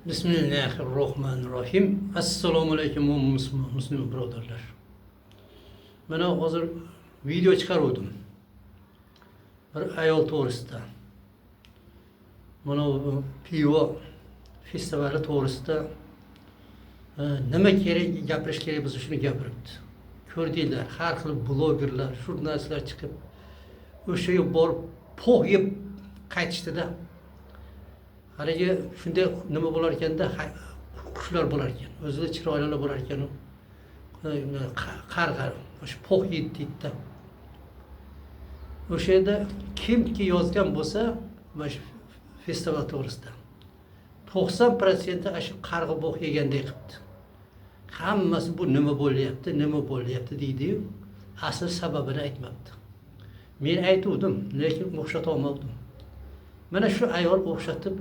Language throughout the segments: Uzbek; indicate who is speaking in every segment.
Speaker 1: Bismillahirrohmanirrohim. Assalomu alaykum muslim birodarlar. Mana hozir video chiqaruvdim. Bir ayol to'g'risida. Mana bu pivo festivali to'g'risida nima kerak, gapirish kerak bo'lsa shuni gapiribdi. Ko'rdinglar, har xil blogerlar, jurnalistlar chiqib o'sha yerga borib po'q yeb qaytishdida. Haligi shunday nima bo'lar ekanda, qushlar bo'lar ekan, o'zida chiroylilar bo'lar ekan. Qarg'a o'sha po'q yeddi. O'sha yerda kimki yozgan bo'lsa, mana shu festival to'g'risida 90% shu qarg'a po'q yegandek qilibdi. Hammasi bu nima bo'lyapti deydi-yu, asl sababini aytmabdi. Men aytuvdim, lekin o'xshata olmadim. Mana shu ayol o'xshatib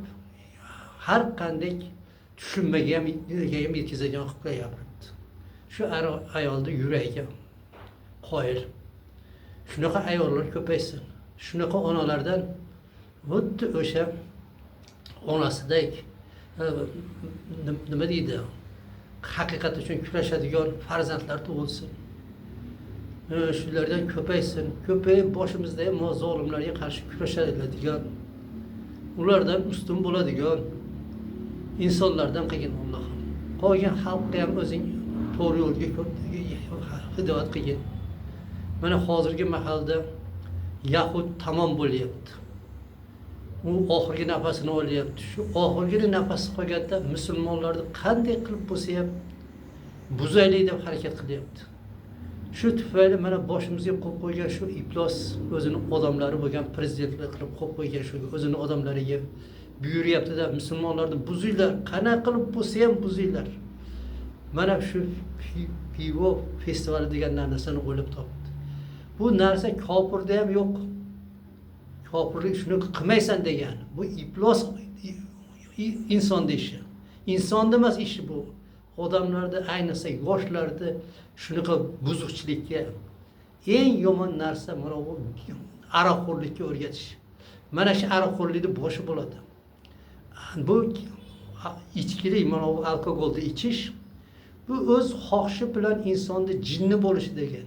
Speaker 1: har qanday tushunmaga ham yetkazadigan qilib gapiribdi. Shu ayolni yuragiga qoyil. Shunaqa ayollar ko'paysin. Shunaqa onalardan xuddi o'sha onasidek nima deydi? Haqiqat uchun kurashadigan farzandlar tug'ilsin. Shulardan ko'paysin. Ko'payib boshimizda ham zolimlarga qarshi kurashadigan, ulardan ustun bo'ladigan insonlardan qilgin Allohim. Qolgan xalqqa ham o'zing to'g'ri yo'lga hidoyat qilgin. Mana hozirgi mahalda Yahud tamom bo'lyapti. U oxirgi nafasini olyapti. Shu oxirgi nafasi qolganda musulmonlarni qanday qilib bo'lsa ham buzaylik deb harakat qilyapti. Shu tufayli mana boshimizga qo'yib qo'ygan shu iflos o'zini odamlari bo'lgan prezidentlar qilib qo'yib qo'ygan shu o'zini odamlariga buyuryapti-da, musulmonlarni buzinglar, qanaqa qilib bo'lsa ham buzinglar. Mana shu pivo festivali degan narsani o'ylab topdi. Bu narsa kofirda ham yo'q. Kofirlik shuni qilmaysan degan. Bu iflos insonning ishi. Insonda emas ishi bu. Odamlarda, ayniqsa yoshlarda shunaqa buzuqchilikka eng yomon narsa mana bu aroqxo'rlikka o'rgatish. Mana shu aroqxo'rlikning boshi bo'ladi. Bu ichkilik, mana bu alkogolni ichish, bu o'z xohishi bilan insonda jinni bo'lishi degan.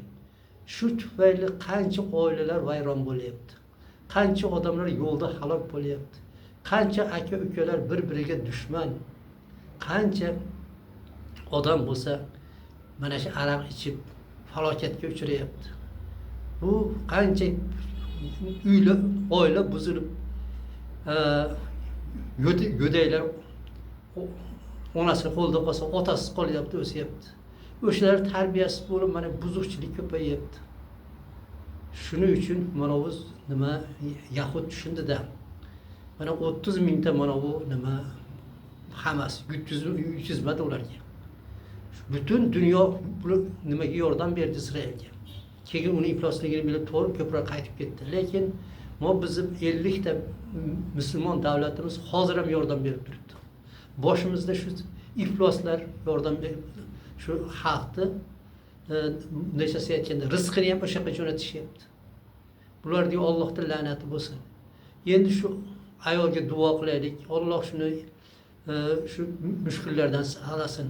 Speaker 1: Shu tufayli qancha oilalar vayron bo'lyapti. Qancha odamlar yo'lda halok bo'lyapti. Qancha aka-ukalar bir-biriga dushman. Qancha odam bo'lsa mana shu aroq ichib falokatga uchrayapti. Bu qancha uylar, oila buzilib, go'daylar onasi qo'lda qolsa, otasiz qolyapti, o'syapti. O'shalar tarbiyasiz bo'lib, mana buzuqchilik ko'payyapti. Shuning uchun mana bu nima Yahud tushundida. Mana 30 mingta mana bu nima hammasi 300 mingta ularga. Butun dunyo nimaga yordam berdi Isroilga. Keyin uni iflosligini bilib to'g'ri ko'proq qaytib ketdi. Lekin bizim 50 ta musulmon davlatimiz hozir ham yordam berib turibdi. Boshimizda shu ifloslar yordam berib, shu xalqni nechasi aytganda rizqini ham o'sha yoqqa jo'natishyapti. Bularga Allohning la'nati bo'lsin. Endi shu ayolga duo qilaylik. Alloh shuni shu mushkullardan saqlasin.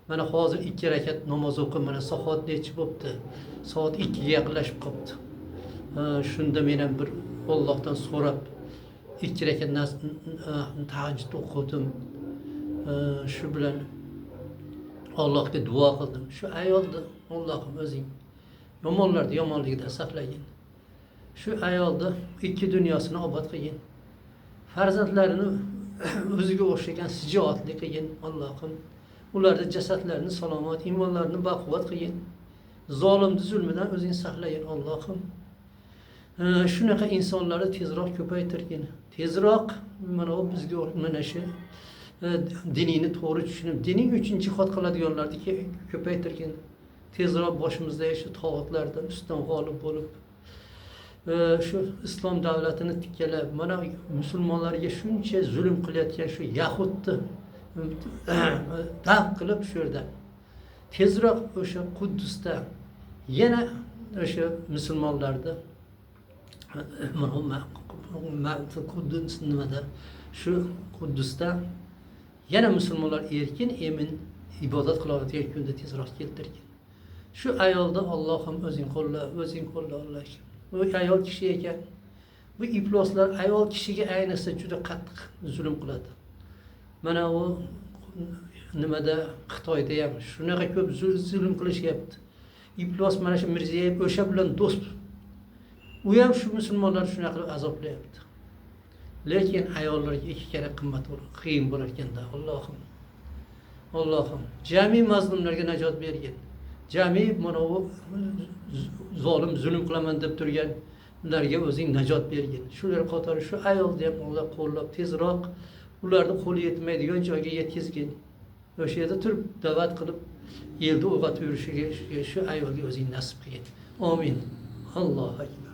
Speaker 1: Mana hozir 2 rakat namoz o'qib, mana soat necha bo'pti? Soat 2 ga yaqinlashib qopti. Shunda men ham bir Allohdan so'rab 2 rakat tahajjud o'qidim. Shu bilan Allohga duo qildim. Shu ayolni Allohim o'zing yomonlarni yomonligidan saqlagin. Shu ayolni ikki dunyosini obod qilgin. Farzandlarini o'ziga o'xshagan shijoatli qilgin Allohim. Ularning jasadlarini salomat, iymonlarini baquvvat qilgin. Zolimni zulmidan o'zing saqlagin Allohim. Shunaqa insonlarni tezroq ko'paytirgin. Tezroq mana bu bizga mana shu dinini to'g'ri tushunib, dining uchun jihad qiladiganlarni ko'paytirgin. Tezroq boshimizda shu tog'otlardan ustidan g'olib bo'lib, shu islom davlatini tikkalab, mana musulmonlarga shuncha zulm qilayotgan shu Yahudni dam qilib shu yerda tezroq o'sha Quddusda yana o'sha musulmonlarni Quddus nimada shu Quddusda yana musulmonlar erkin emin ibodat qilayotgan kunda tezroq keltirgin. Shu ayolda Allohim o'zing qo'lla Alloh. Bu ayol kishi ekan. Bu ifloslar ayol kishiga ayniqsa juda qattiq zulm qiladi. Mana u nimada Xitoyda ham shunaqa ko'p zulm qilishyapti. İflos mana shu Mirziyoyev o'sha bilan do'st. U ham shu musulmonlar shunaqa qilib azoblayapti. Lekin ayollarga ikki karra qimmat qiyin bo'lar ekanda. Allohim, jami mazlumlarga najot bergin. Jami mana bu zolim zulm qilaman deb turganlarga o'zing najot bergin. Shular qatori shu ayolni ham Alloh qo'llab tezroq ularni qo'li yetmaydigan joyga yetkazgin. O'sha yerda turib da'vat qilib elni o'g'atib yurishiga shu ayolga o'zing nasib qilgin. Amin. Allohu akbar.